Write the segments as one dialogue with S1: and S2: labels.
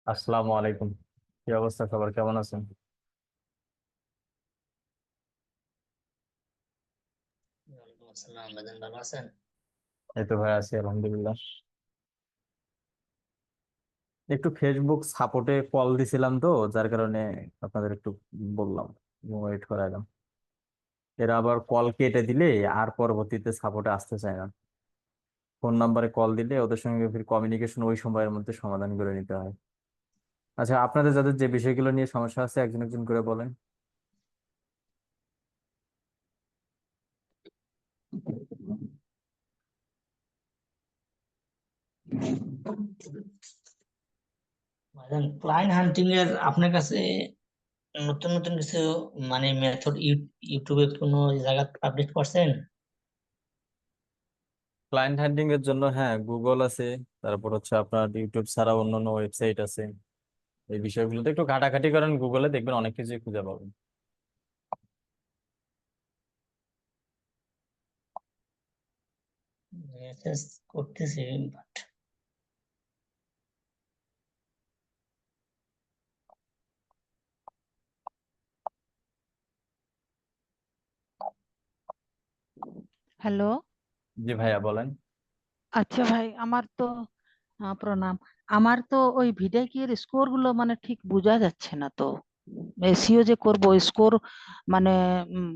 S1: আসসালামু আলাইকুম। কি অবস্থা, খবর কেমন আছেন?
S2: ওয়ালাইকুম আসসালাম, ভাইজান ভালো আছেন?
S1: এই তো ভাই, আছি আলহামদুলিল্লাহ। একটু ফেসবুক সাপোর্টে কল দিছিলাম তো, যার কারণে আপনাদের একটু বললাম, ওয়েট করাইলাম। এরা আবার কল কেটে দিলে আর পরবর্তীতে সাপোর্টে আসতে চায় না। ফোন নাম্বারে কল দিলে ওদের সঙ্গে ফির কমিউনিকেশন ওই সময়ের মধ্যে সমাধান করে নিতে হয়। আচ্ছা, আপনাদের যাদের যে বিষয়গুলো নিয়ে সমস্যা আছে একজন একজন করে বলেন।
S2: ভাইজান, ক্লায়েন্ট হান্টিং এর আপনার কাছে নতুন নতুন কিছু মানে মেথড ইউটিউবে কোনো জায়গা পাবলিশ করছেন?
S1: ক্লায়েন্ট হ্যান্ডলিং এর জন্য হ্যাঁ, গুগল আছে। তারপর হচ্ছে আপনার ইউটিউব ছাড়া অন্যান্য ওয়েবসাইট আছে। এই বিষয়গুলোতে একটু ঘাটাঘাটি করেন গুগলে, দেখবেন অনেক কিছুই খুঁজে পাবেন।
S2: মেসেজ করতেছি বাট
S3: হ্যালো।
S1: জি ভাইয়া বলেন।
S3: আচ্ছা ভাই, আমার তো প্রণাম। আমার তো ওই ভিডেকির স্কোর গুলো মানে ঠিক বোঝা যাচ্ছে না তো। এসিও যে করব স্কোর মানে উম,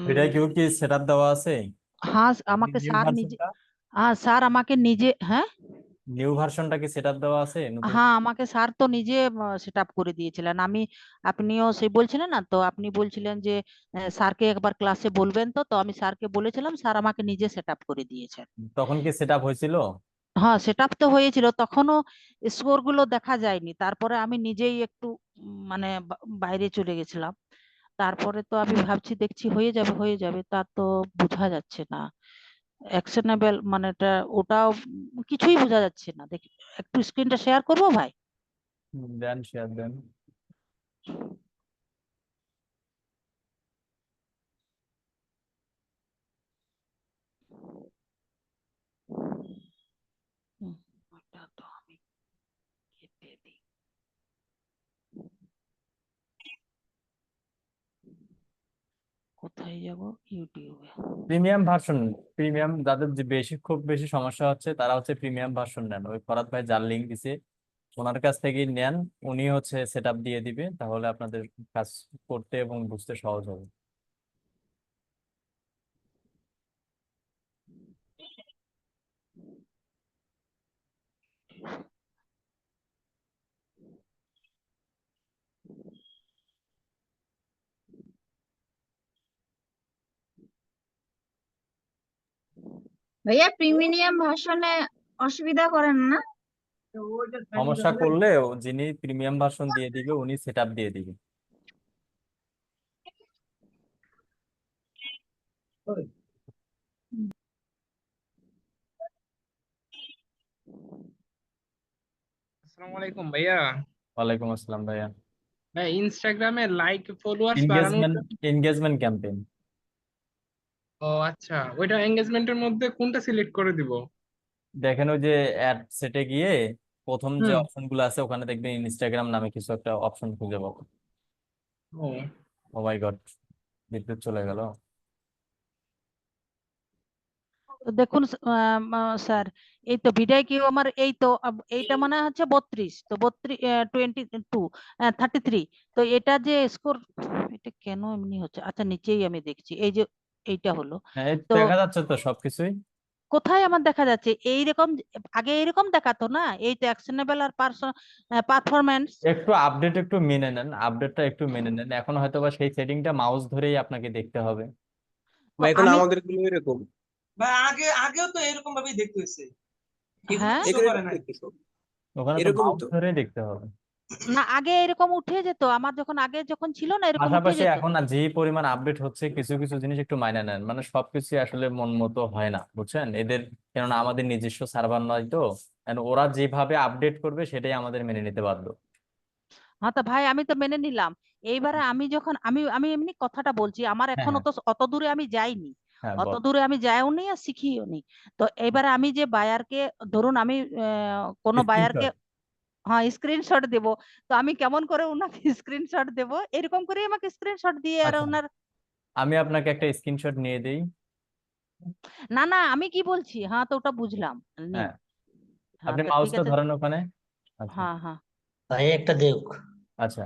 S1: এটা
S3: উম,
S1: কেউ কি সেট আপ দেওয়া আছে?
S3: হ্যাঁ আমাকে
S1: নিউ
S3: স্যার নিজে,
S1: ভার্সনটা
S3: হ্যাঁ স্যার আমাকে নিজে, হ্যাঁ
S1: নিউ ভার্সনটা কি সেট আপ দেওয়া আছে নতুন?
S3: হ্যাঁ আমাকে স্যার তো নিজে সেট আপ করে দিয়েছিলেন। আপনিও সেই বলছিলেন না তো, আপনি বলছিলেন যে স্যারকে একবার ক্লাসে বলবেন। তো তো আমি স্যারকে বলেছিলাম, স্যার আমাকে নিজে সেট আপ করে দিয়েছেন।
S1: তখন কি সেট আপ হয়েছিল?
S3: হ্যাঁ সেট আপ তো হয়েছিল, তখনও স্কোর গুলো দেখা যায়নি। তারপরে আমি নিজেই একটু মানে বাইরে চলে গেছিলাম। তারপরে তো আমি ভাবছি, দেখছি হয়ে যাবে হয়ে যাবে, তা তো বোঝা যাচ্ছে না। অ্যাকশনেবল মানে ওটাও কিছুই বোঝা যাচ্ছে না। দেখি একটু স্ক্রিনটা শেয়ার করবো ভাই।
S1: দেন, শেয়ার দেন।
S3: হুম, ওটা তো আমি কেটে দিই। কোথায় যাব? ইউটিউবে।
S1: প্রিমিয়াম ভার্সন, প্রিমিয়াম যাদের যে খুব বেশি সমস্যা হচ্ছে তারা হচ্ছে প্রিমিয়াম ভার্সন নেন। ওই ফরাদ ভাই যার লিঙ্ক দিছে ওনার কাছ থেকে নেন। উনি হচ্ছে সেট আপ দিয়ে দিবে, তাহলে আপনাদের কাজ করতে এবং বুঝতে সহজ হবে।
S4: ভাইয়া প্রিমিয়াম ভার্সনে অসুবিধা করেন না?
S1: সমস্যা করলে যিনি প্রিমিয়াম ভার্সন দিয়ে দিবে উনি সেট আপ দিয়ে দিবে।
S5: আসসালামু আলাইকুম ভাইয়া।
S1: ওয়ালাইকুম আসসালাম ভাইয়া।
S5: ভাই, ইনস্টাগ্রামে লাইক ফলোয়ার্স বাড়ানোর
S1: এনগেজমেন্ট,
S5: জন্য।
S1: Engagement campaign.
S5: ও আচ্ছা, ওইটা এঙ্গেজমেন্টের মধ্যে কোনটা সিলেক্ট করে দিব?
S1: দেখেন ওই যে অ্যাড সেটে গিয়ে প্রথম যে
S5: হুম।
S1: অপশন গুলো আছে ওখানে দেখবেন ইনস্টাগ্রাম নামে কিছু একটা অপশন খুঁজে পাবো।
S5: ও
S1: ও মাই গড, বিদ্যুৎ চলে গেল।
S3: তো দেখুন স্যার, এই তো বিদায় কি আমার এই তো এইটা মনে হচ্ছে 32, তো 32 22 33। তো এটা যে স্কোর, এটা কেন এমনি হচ্ছে? আচ্ছা নিচেই আমি দেখছি, এই যে এইটা হলো।
S1: হ্যাঁ, এই তো
S3: তো
S1: দেখা যাচ্ছে তো সবকিছুই।
S3: কোথায় আমার দেখা যাচ্ছে এইরকম? আগে এরকম দেখাতো না, এই তো অ্যাকশনেবল আর পারফরম্যান্স।
S1: একটু আপডেট একটু মেনে নেন, আপডেটটা একটু মেনে নেন। এখন হয়তো বা সেই সেটিংটা মাউস ধরেই আপনাকে দেখতে হবে।
S6: বা এখন
S3: আমি,
S6: আমাদের গুলো এরকম।
S7: বা আগেও তো এরকম ভাবেই দেখতে হয়েছে, এগুলো
S3: হ্যাঁ
S7: তো শো
S6: এখানে
S7: করে
S6: এরকম
S7: নাই।
S6: দেখতেছো,
S1: ওখানে তো
S6: এরকমই
S1: মাউস
S6: তো।
S1: ধরেই দেখতে হবে।
S3: না আগে এরকম উঠে যেত, আমার যখন আগে যখন ছিল না এরকম উঠে
S1: পাশাপাশি
S3: যেত।
S1: এখন আর যে পরিমাণ আপডেট হচ্ছে কিছু কিছু জিনিস একটু মাইনে নেন, মানে সবকিছু আসলে মন মতো হয় না, বুঝছেন এদের। কেননা আমাদের নিজস্ব সার্ভার নয় তো, and ওরা যেভাবে আপডেট করবে সেটাই আমাদের মেনে নিতে বাধ্য।
S3: হ্যাঁ তো ভাই আমি তো মেনে নিলাম। এইবারে আমি যখন আমি আমি এমনি কথাটা বলছি, আমার
S1: হ্যাঁ
S3: এখনো
S1: হ্যাঁ
S3: তো অত দূরে আমি যাইনি।
S1: হ্যাঁ,
S3: অত
S1: বল।
S3: দূরে আমি যাইও নি আর শিখিও নি। তো এবারে আমি যে বায়ারকে, ধরুন আমি কোনো বায়ারকে,
S1: স্ক্রিনশট।
S3: হ্যাঁ স্ক্রিনশট দেব। তো আমি কেমন করে ওনাকে স্ক্রিনশট দেব, এরকম করে আমাকে স্ক্রিনশট দিয়ে আর
S1: আচ্ছা,
S3: ওনার,
S1: আমি আপনাকে একটা স্ক্রিনশট নিয়ে দেই।
S3: না না আমি কি বলছি, হ্যাঁ তো ওটা বুঝলাম, নিন।
S1: হ্যাঁ,
S3: হ্যাঁ
S1: আপনি
S3: তো ঠিক
S1: মাউসটা
S3: আছে।
S1: ধরেন ওখানে। আচ্ছা
S3: হ্যাঁ হ্যাঁ
S2: ভাই একটা দেখ।
S1: আচ্ছা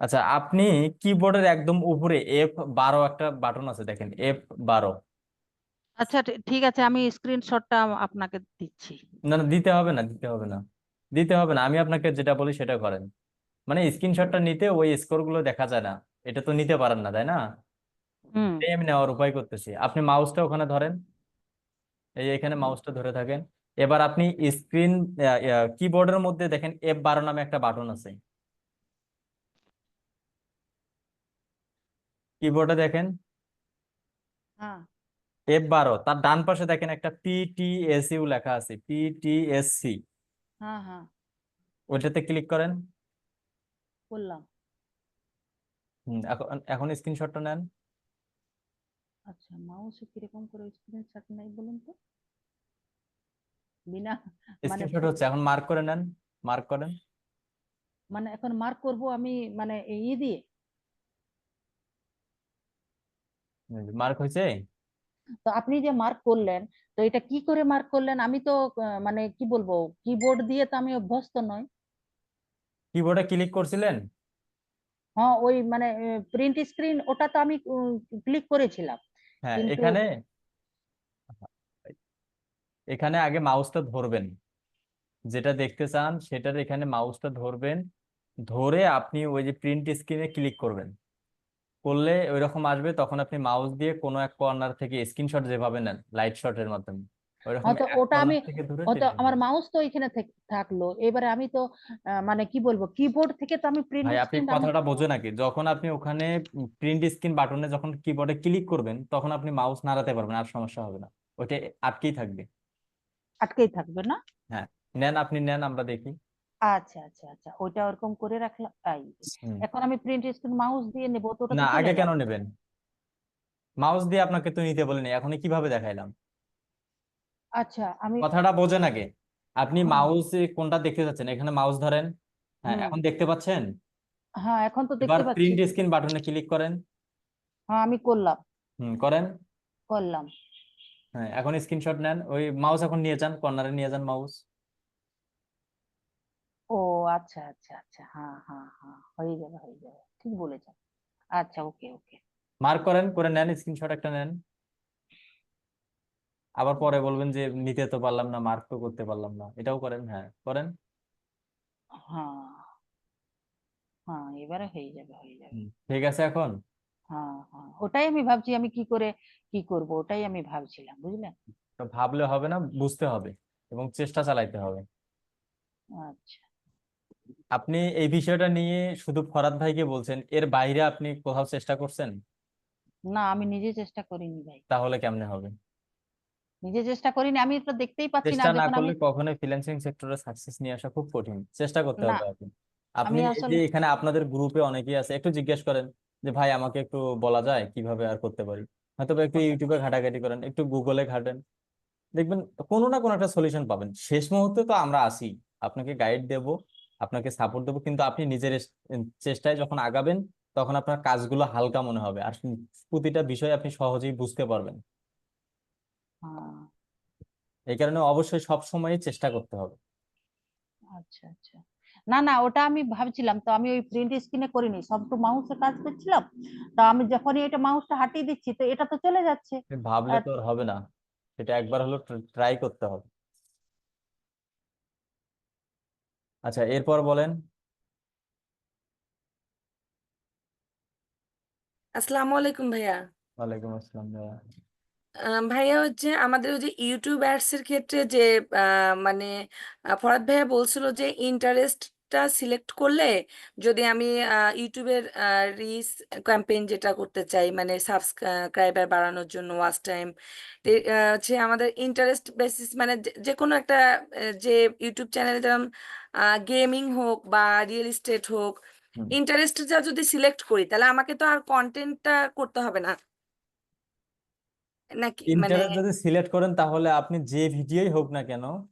S1: আচ্ছা, আপনি কিবোর্ডের একদম উপরে F12 একটা বাটন আছে, দেখেন F12।
S3: আচ্ছা ঠিক আছে, আমি স্ক্রিনশটটা আপনাকে দিচ্ছি।
S1: না না, দিতে হবে না, দিতে হবে না, দিতে হবে না, আমি আপনাকে যেটা বলি সেটা করেন। মানে স্ক্রিনশটটা নিতে ওই স্কোর গুলো দেখা যায় না, এটা তো নিতে পারেন না তাই না?
S3: হুম।
S1: এই আমি নেওয়ার উপায় করতেছি, আপনি মাউসটা ওখানে ধরেন, এই এখানে মাউসটা ধরে থাকেন। এবার আপনি স্ক্রিন কিবোর্ডের মধ্যে দেখেন F12 নামে একটা বাটন আছে, কিবোর্ডে দেখেন
S3: হ্যাঁ
S1: F12, তার ডান পাশে দেখেন একটা PTSU লেখা আছে, PTSC,
S3: হ্যাঁ হ্যাঁ
S1: ওইটাতে ক্লিক করেন।
S3: বললাম।
S1: এখন এখন স্ক্রিনশটটা নেন।
S3: আচ্ছা মাউসে কিরকম করে স্ক্রিনশট নাই বলুন তো, বিনা মানে
S1: স্ক্রিনশট হচ্ছে, এখন মার্ক করে নেন, মার্ক করেন।
S3: মানে এখন মার্ক করব আমি, মানে ই দিয়ে।
S1: মার্ক হয়েছে।
S3: তো আপনি যে মার্ক করলেন, তো এটা কি করে মার্ক করলেন? আমি তো মানে কি বলবো, কিবোর্ড দিয়ে তো আমি অভ্যস্ত নই।
S1: কিবোর্ডে ক্লিক করছিলেন।
S3: হ্যাঁ ওই মানে প্রিন্ট স্ক্রিন ওটা তো আমি ক্লিক করেছিলাম,
S1: হ্যাঁ,
S3: কিন্তু
S1: এখানে এখানে আগে মাউসটা ধরবেন, যেটা দেখতে চান সেটার এখানে মাউসটা ধরবেন, ধরে আপনি ওই যে প্রিন্ট স্ক্রিনে ক্লিক করবেন, করলে ওইরকম আসবে, তখন আপনি মাউস দিয়ে কোনো এক কর্নার থেকে স্ক্রিনশট যেভাবে নেন লাইট শটের মাধ্যমে, ওইরকম
S3: হয়তো
S1: এক
S3: ওটা আমি,
S1: কর্নার থেকে ধরে
S3: হয়তো
S1: টেনে
S3: আমার
S1: নেবেন।
S3: মাউস তো এখানে থাকলো, এবারে আমি তো মানে কি বলবো, কিবোর্ড থেকে তো আমি প্রিন্ট
S1: ভাই আপনি
S3: স্ক্রিন আমি,
S1: কথাটা বোঝে নাকি, যখন আপনি ওখানে প্রিন্ট স্ক্রিন বাটনে যখন কিবোর্ডে ক্লিক করবেন তখন আপনি মাউস নাড়াতে পারবেন, আর সমস্যা হবে না, ওইটা আটকেই থাকবে।
S3: আটকেই থাকবে না?
S1: হ্যাঁ, নেন, আপনি নেন, আমরা দেখি।
S3: আচ্ছা আচ্ছা আচ্ছা, ওইটা ওরকম করে রাখলাম তাই।
S1: হুম।
S3: এখন আমি প্রিন্ট স্ক্রিন মাউস দিয়ে নেবো তো ওটা
S1: না,
S3: তো চলে
S1: আগে কেন
S3: যাবে।
S1: নেবেন? মাউস দিয়ে আপনাকে তো নিতে বলিনি, এখনই কিভাবে দেখাইলাম?
S3: আচ্ছা আমি,
S1: কথাটা বোঝেন আগে। আপনি
S3: হ্যাঁ
S1: মাউস কোনটা দেখতে চাচ্ছেন, এখানে মাউস ধরেন। হ্যাঁ,
S3: হুম,
S1: এখন দেখতে পাচ্ছেন।
S3: হ্যাঁ এখন তো
S1: এবার
S3: দেখতে পাচ্ছি।
S1: প্রিন্ট স্ক্রিন বাটনে ক্লিক করেন।
S3: হ্যাঁ আমি করলাম,
S1: করেন।
S3: করলাম।
S1: হ্যাঁ, এখন স্ক্রিনশট নেন, ওই মাউস এখন নিয়ে যান, কর্নারে নিয়ে যান মাউস।
S3: ও আচ্ছা আচ্ছা আচ্ছা, হ্যাঁ হ্যাঁ হ্যাঁ, হয়ে যাবে হয়ে যাবে, ঠিক বলেছেন। আচ্ছা ওকে ওকে।
S1: মার্ক করেন, করে নেন, স্ক্রিনশট একটা নেন। আবার পরে বলবেন যে নিতে তো পারলাম না, মার্ক তো করতে পারলাম না, এটাও করেন, হ্যাঁ করেন।
S3: হ্যাঁ হ্যাঁ এবারে হয়ে যাবে হয়ে যাবে।
S1: ঠিক আছে এখন।
S3: হ্যাঁ হ্যাঁ ওটাই আমি ভাবছি, আমি কি করে কি করব, ওটাই আমি ভাবছিলাম, বুঝলেন।
S1: তো ভাবলে হবে না, বুঝতে হবে এবং চেষ্টা চালাইতে হবে।
S3: আচ্ছা,
S1: আপনি এই বিষয়টা নিয়ে শুধু ফরাদ ভাইকে বলছেন, এর বাইরে আপনি কোথাও চেষ্টা করছেন?
S3: না আমি নিজে চেষ্টা করিনি ভাই,
S1: তাহলে কেমনে হবে?
S3: নিজে চেষ্টা করিনি, আমি তো দেখতেই পাচ্ছি না,
S1: চেষ্টা না
S3: দেখুন আমি,
S1: করলে কখনোই ফ্রিল্যান্সিং সেক্টরে সাকসেস নিয়ে আসা খুব কঠিন, চেষ্টা করতে
S3: না
S1: হবে আপনি।
S3: আমি
S1: আপনি এই যে
S3: আসলে,
S1: এখানে আপনাদের গ্রুপে অনেকেই আছে, একটু জিজ্ঞেস করেন যে ভাই আমাকে একটু বলা যায় কিভাবে আর করতে পারি, হয়তো বা একটু ইউটিউবে ঘাটাঘাটি করেন, একটু গুগলে ঘাটেন, দেখবেন কোনো না কোনো একটা সলিউশন পাবেন। শেষ মুহূর্তে তো আমরা আছি, আপনাকে গাইড দেব, আপনাকে সাপোর্ট দেবো, কিন্তু আপনি নিজের চেষ্টায় যখন আগাবেন তখন আপনার কাজগুলো হালকা মনে হবে, আর প্রতিটা বিষয় আপনি সহজেই বুঝতে পারবেন।
S3: হ্যাঁ
S1: এই কারণে অবশ্যই সব সময় চেষ্টা করতে হবে।
S3: আচ্ছা আচ্ছা, না না ওটা আমি ভাবছিলাম, তো আমি ওই প্রিন্ট স্ক্রিনে করিনি, সব তো মাউসে কাজ করছিলাম, তো আমি যখনই এটা মাউসটা হাঁটিয়ে দিচ্ছি তো এটা তো চলে যাচ্ছে।
S1: ভাবলে
S3: আর
S1: তো আর হবে না, সেটা একবার হলো ট্রাই করতে হবে। আচ্ছা, এরপর বলেন।
S6: আসসালামু আলাইকুম ভাইয়া।
S1: ওয়ালাইকুম আসসালাম ভাইয়া।
S6: ভাইয়া হচ্ছে আমাদের ওই যে ইউটিউব অ্যাডস এর ক্ষেত্রে যে মানে ফরহাদ ভাইয়া বলছিল যে ইন্টারেস্টটা সিলেক্ট করলে যদি আমি ইউটিউবের রিচ ক্যাম্পেইন যেটা করতে চাই মানে সাবস্ক্রাইবার বাড়ানোর জন্য ওয়াচ টাইম হচ্ছে আমাদের ইন্টারেস্ট বেসিস মানে যে যে কোনো একটা যে ইউটিউব চ্যানেলে যেমন গেমিং হোক বা রিয়েল এস্টেট হোক,
S1: হুম।
S6: ইন্টারেস্টটা যদি সিলেক্ট করি তাহলে আমাকে তো আর কন্টেন্টটা করতে হবে না, নাকি মানে
S1: ইন্টারেস্ট যদি সিলেক্ট করেন তাহলে আপনি যে ভিডিওই হোক না কেন